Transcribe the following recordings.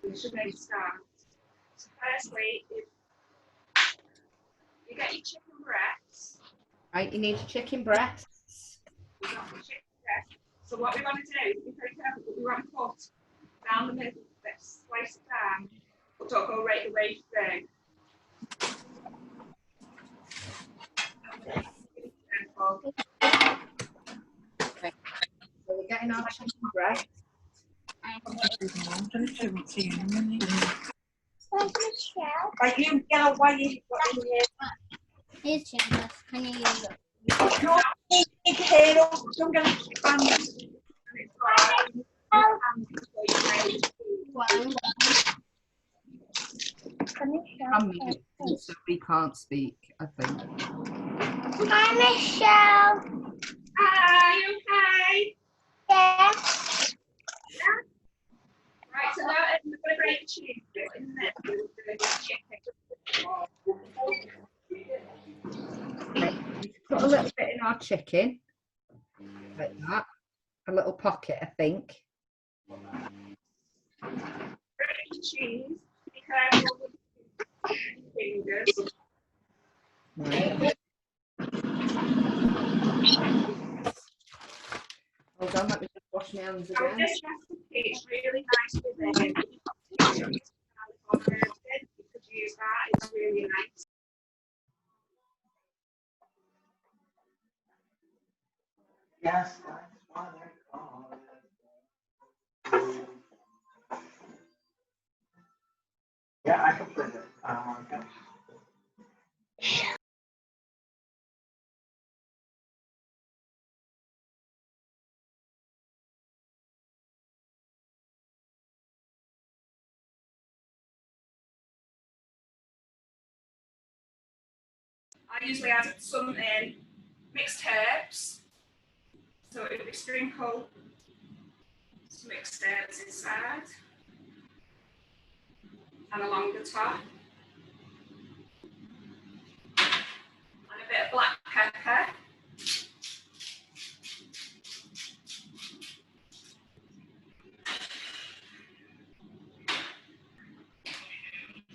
We should make a start. So firstly, you get your chicken breasts. Right, you need your chicken breasts. You've got the chicken breast. So what we want to do is be very careful, but we want to cut down the middle, slice it down, but don't go right the way through. Okay. So we're getting our chicken breast. Are you yellow? Why you got in here? Here's chicken breast. Can you use it? No, take your hair off. Don't get it. One. So we can't speak, I think. Hi, Michelle. Hi, you okay? Yeah. Yeah. Right, so now I'm going to break the cheese bit in there. Okay. Put a little bit in our chicken, like that. A little pocket, I think. Break the cheese. Be careful with your fingers. Right. Hold on, let me just wash my hands Now again. this recipe is really nice with it. You could use that, it's really nice. Yes, that's why they call it. Yeah, I can put it. Okay. I usually add some mixed herbs. So it would be sprinkle some mixed herbs inside and along the top. And a bit of black pepper.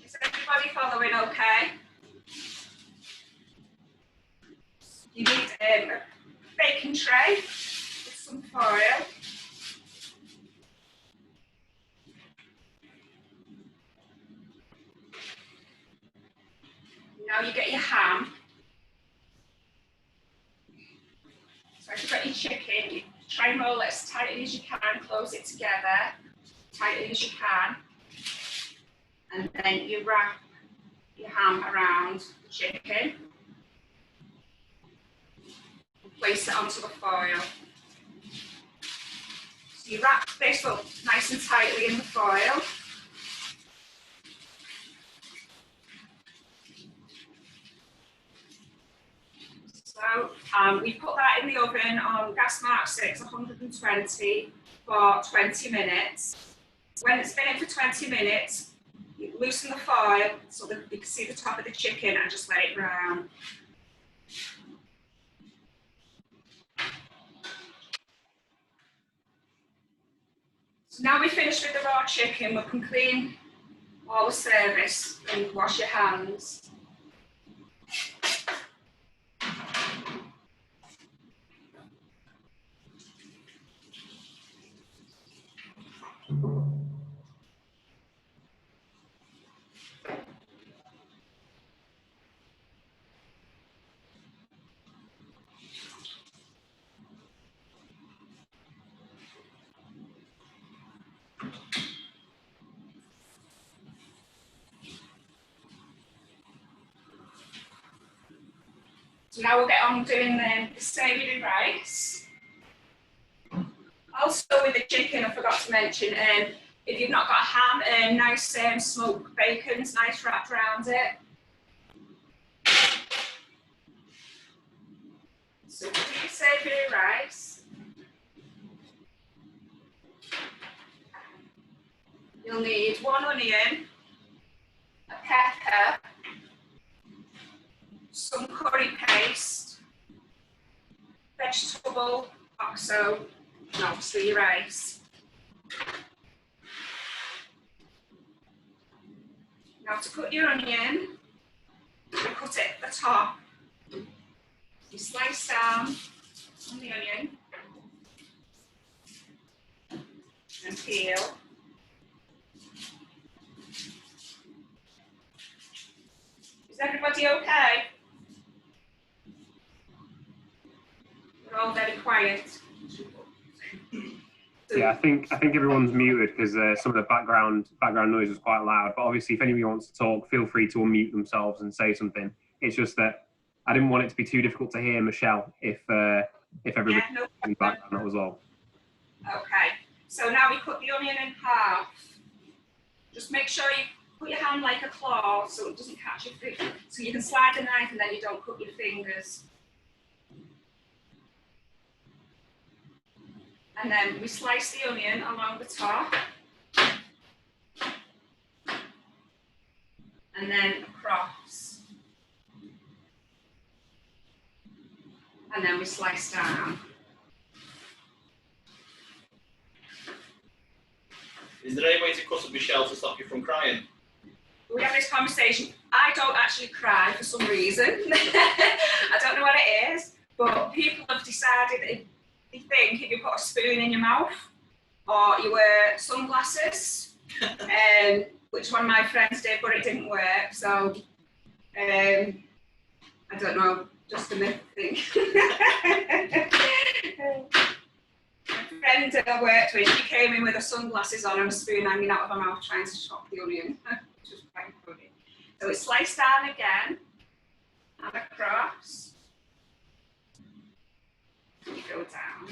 Is everybody following okay? You need a baking tray with some foil. Now you get your ham. So if you've got your chicken, you try and roll it as tightly as you can, close it together, tightly as you can. And then you wrap your ham around the chicken. Place it onto the foil. So you wrap this up nice and tightly in the foil. So we put that in the oven on gas mark 6, 120 for 20 minutes. When it's been in for 20 minutes, you loosen the foil so that you can see the top of the chicken and just let it brown. So now we're finished with the raw chicken, we can clean all the service and wash your hands. So now we'll get on doing the savoury rice. Also with the chicken, I forgot to mention, if you've not got ham, nice smoked bacon's nice wrapped around it. So for your savoury rice, you'll need 1 onion, a pepper, some curry paste, vegetable oxo, and obviously your rice. Now to cut your onion, you cut it at the top. You slice down on the onion and peel. Is everybody okay? We're all very quiet. Yeah, I think everyone's muted because some of the background noise was quite loud. But obviously, if anybody wants to talk, feel free to unmute themselves and say something. It's just that I didn't want it to be too difficult to hear Michelle if everybody Yeah, no in the background. That was all. Okay, so now we cut the onion in half. Just make sure you put your hand like a claw so it doesn't catch your finger. So you can slide the knife and then you don't cut your fingers. And then we slice the onion along the top. And then across. And then we slice down. Is there any way to cut up Michelle to stop you from crying? We have this conversation. I don't actually cry for some reason. I don't know what it is, but people have decided that they think if you put a spoon in your mouth or you wear sunglasses, which one of my friends did, but it didn't work. So I don't know, just a myth thing. A friend that I worked with, she came in with her sunglasses on and a spoon hanging out of her mouth trying to chop the onion, which was quite funny. So it's sliced down again and across. You go down.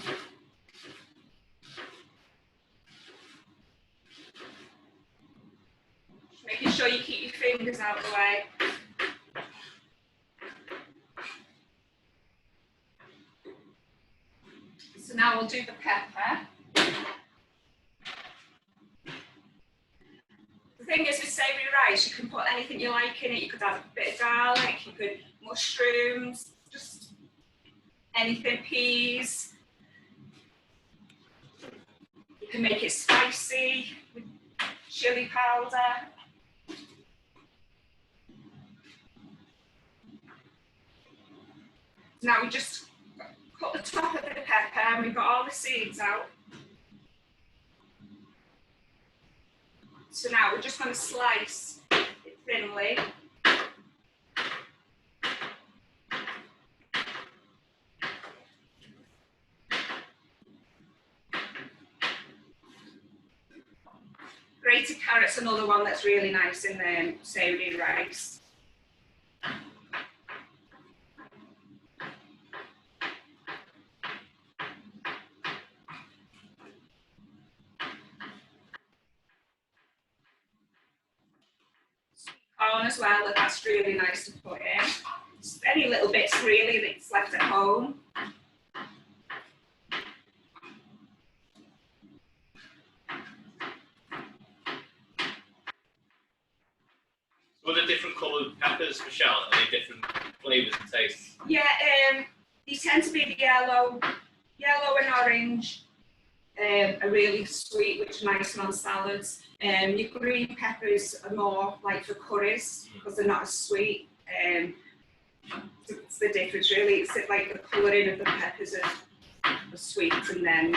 Just making sure you keep your fingers out of the way. So now we'll do the pepper. The thing is with savoury rice, you can put anything you like in it. You could add a bit of garlic, you could mushrooms, just anything, peas. You can make it spicy with chili powder. Now we just cut the top of the pepper and we've got all the seeds out. So now we're just going to slice it thinly. Grated carrot's another one that's really nice in the savoury rice. Corn as well, that's really nice to put in. Just any little bits really that's left at home. So are there different coloured peppers, Michelle? Are they different flavours and tastes? Yeah, these tend to be the yellow and orange. Are really sweet, which are nice on salads. Your green peppers are more like for curries because they're not as sweet. It's the difference really. It's like the colouring of the peppers are sweet, and then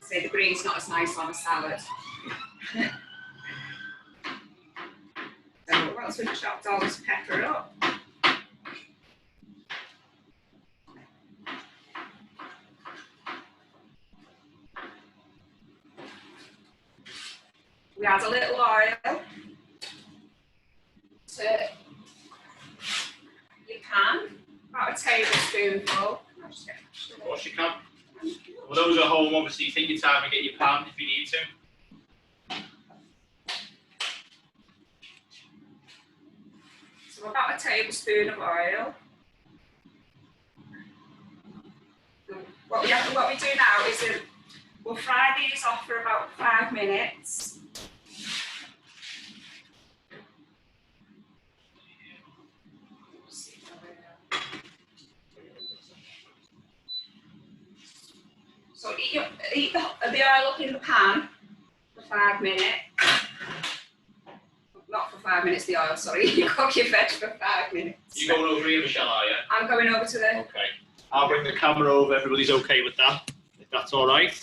say the green's not as nice on a salad. So once we've chopped all this pepper up, we add a little oil to your pan, about a tablespoonful. Of course you can. For those at home, obviously take your time and get your pan if you need to. So about a tablespoon of oil. What we do now is we'll fry these off for about 5 minutes. So heat the oil up in the pan for 5 minutes. 5 minutes, the oil, sorry. You cook your veg for 5 minutes. You're going over here, Michelle, are you? I'm going over to the... Okay. I'll bring the camera over. Everybody's okay with that? If that's all right.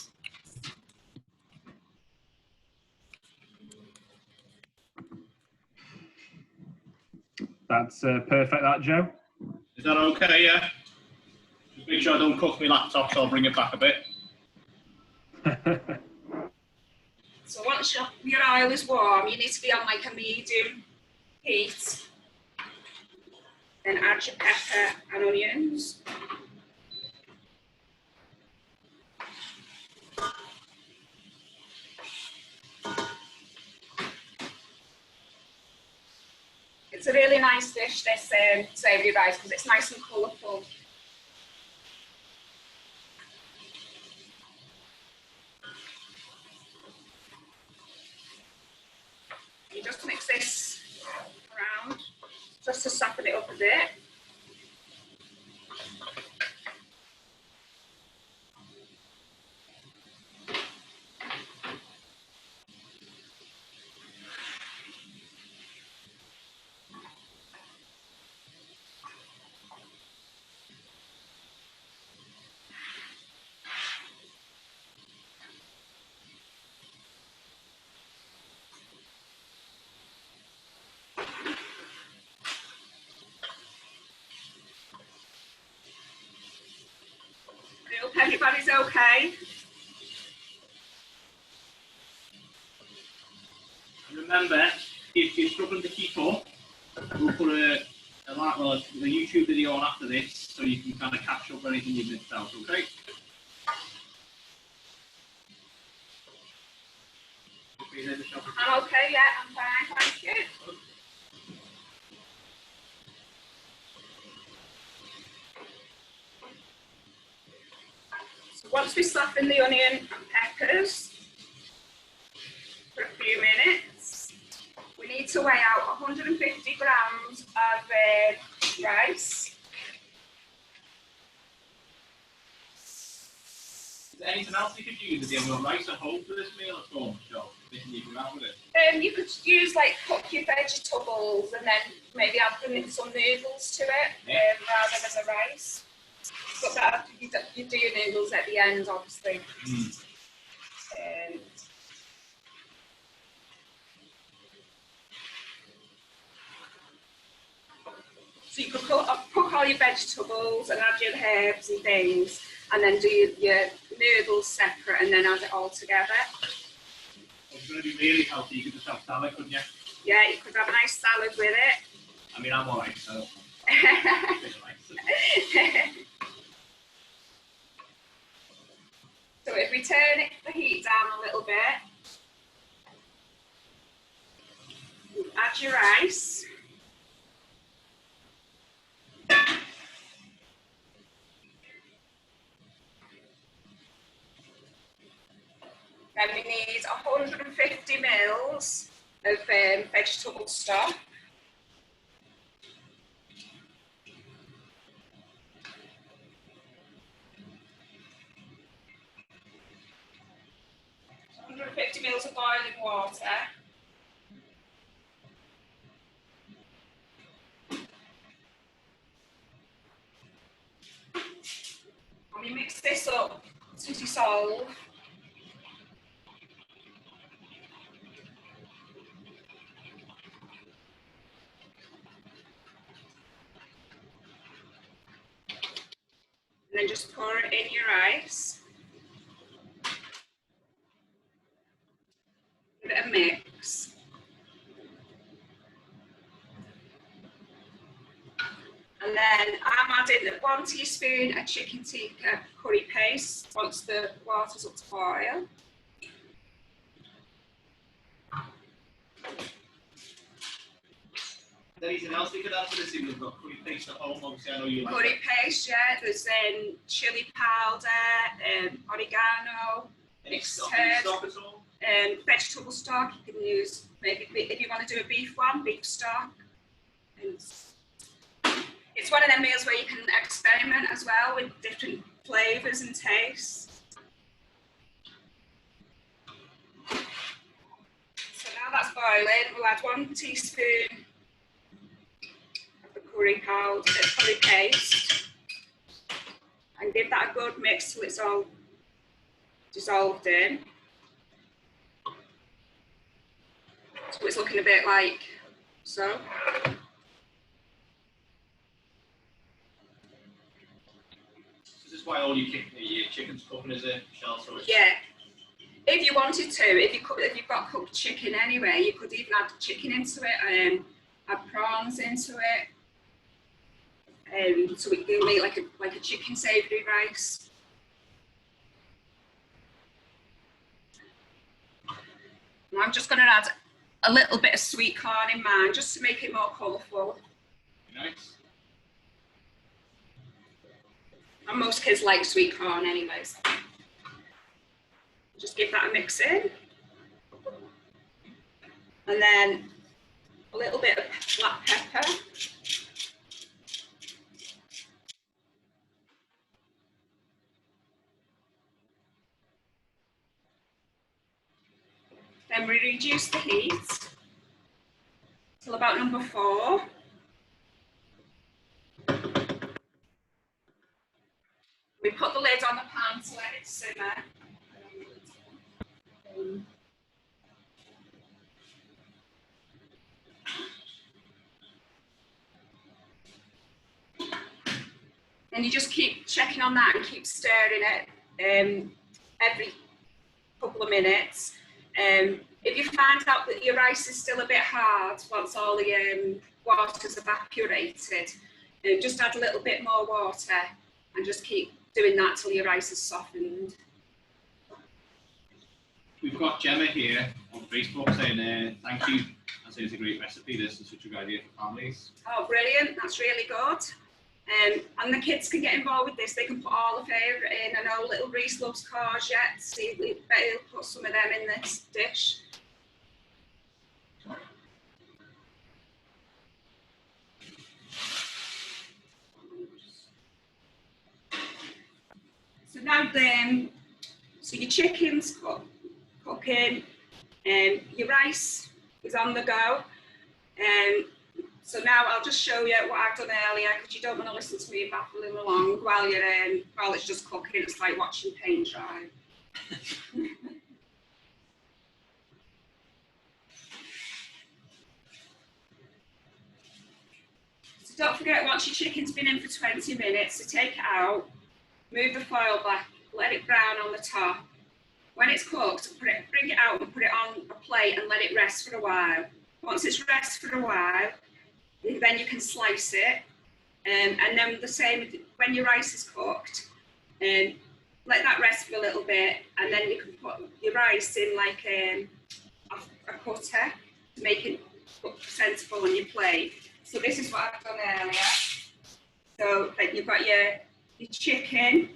That's perfect, that, Joe. Is that okay, yeah? Just make sure I don't cook my laptop, so I'll bring it back a bit. So once your oil is warm, you need to be on like a medium heat. Then add your pepper and onions. It's a really nice dish, this savoury rice, because it's nice and colourful. You just mix this around, just to soften it up a bit. I hope everybody's okay. Remember, if you're struggling to keep up, we'll put a YouTube video on after this, so you can kind of catch up anything you've missed out, okay? I'm okay, yeah, I'm fine, thank you. So once we soften the onion and peppers for a few minutes, we need to weigh out 150 grams of rice. Is there anything else you could use? Is there rice at home for this meal at home, Joe? Anything you can add with it? You could use like cook your vegetables and then maybe add some noodles to it rather than the rice. But that, you do your noodles at the end, obviously. So you could cook all your vegetables and add your herbs and things, and then do your noodles separate and then add it all together. It's going to be really healthy. You could just have salad, couldn't you? Yeah, you could have a nice salad with it. I mean, I'm alright, so. So if we turn the heat down a little bit, add your rice. Then we need 150 ml of vegetable stock. Mils of boiling water. And we mix this up to dissolve. And then just pour it in your rice. Give it a mix. And then I'm adding 1 teaspoon of chicken tikka curry paste once the water's up to boil. Is there anything else we could add to this? We've got curry paste at home, obviously. I know you like Curry paste, yeah. There's chili powder, oregano, mixed herbs, vegetable stock. You can use maybe if you want to do a beef one, beef stock. And it's one of them meals where you can experiment as well with different flavours and tastes. So now that's that's boiling, we'll add 1 teaspoon of the curry powder, curry paste, and give that a good mix till it's all dissolved in. So it's looking a bit like so. This is why all your chicken's cooking, is it, Michelle? So it's Yeah. If you wanted to, if you've got cooked chicken anyway, you could even add chicken into it, add prawns into it. So we can make like a chicken savoury rice. And I'm just going to add a little bit of sweet corn in mine, just to make it more colourful. nice. And most kids like sweet corn anyways. Just give that a mix in. And then a little bit of black pepper. Then we reduce the heat till about number 4. We put the lid on the pan to let it simmer. And you just keep checking on that and keep stirring it every couple of minutes. If you find out that your rice is still a bit hard once all the water's evaporated, just add a little bit more water and just keep doing that till your rice is softened. We've got Gemma here on Facebook saying thank you. I say it's a great recipe. This is such a good idea for families. Oh, brilliant. That's really good. And the kids can get involved with this. They can put all the favourite in. I know little Reese loves courgettes. See, we better put some of them in this dish. So now then, so your chicken's cooking, your rice is on the go. So now I'll just show you what I've done earlier, because you don't want to listen to me babbling along while it's just cooking. It's like watching paint dry. So don't forget, once your chicken's been in for 20 minutes, to take it out, move the foil back, let it brown on the top. When it's cooked, bring it out and put it on a plate and let it rest for a while. Once it's rested for a while, then you can slice it. And then the same when your rice is cooked, let that rest for a little bit, and then you can put your rice in like a cutter to make it look presentable on your plate. So this is what I've done earlier. So that you've got your chicken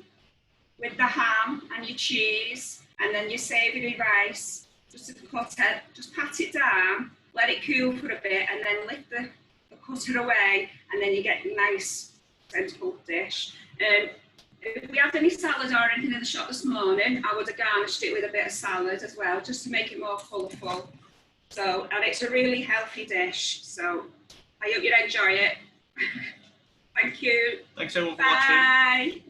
with the ham and your cheese, and then your savoury rice, just a cutter, just pat it down, let it cool for a bit, and then lift the cutter away, and then you get a nice presentable dish. If we had any salad or anything in the shop this morning, I would have garnished it with a bit of salad as well, just to make it more colourful. So, and it's a really healthy dish, so I hope you enjoy it. Thank you. Thanks everyone for watching. Bye.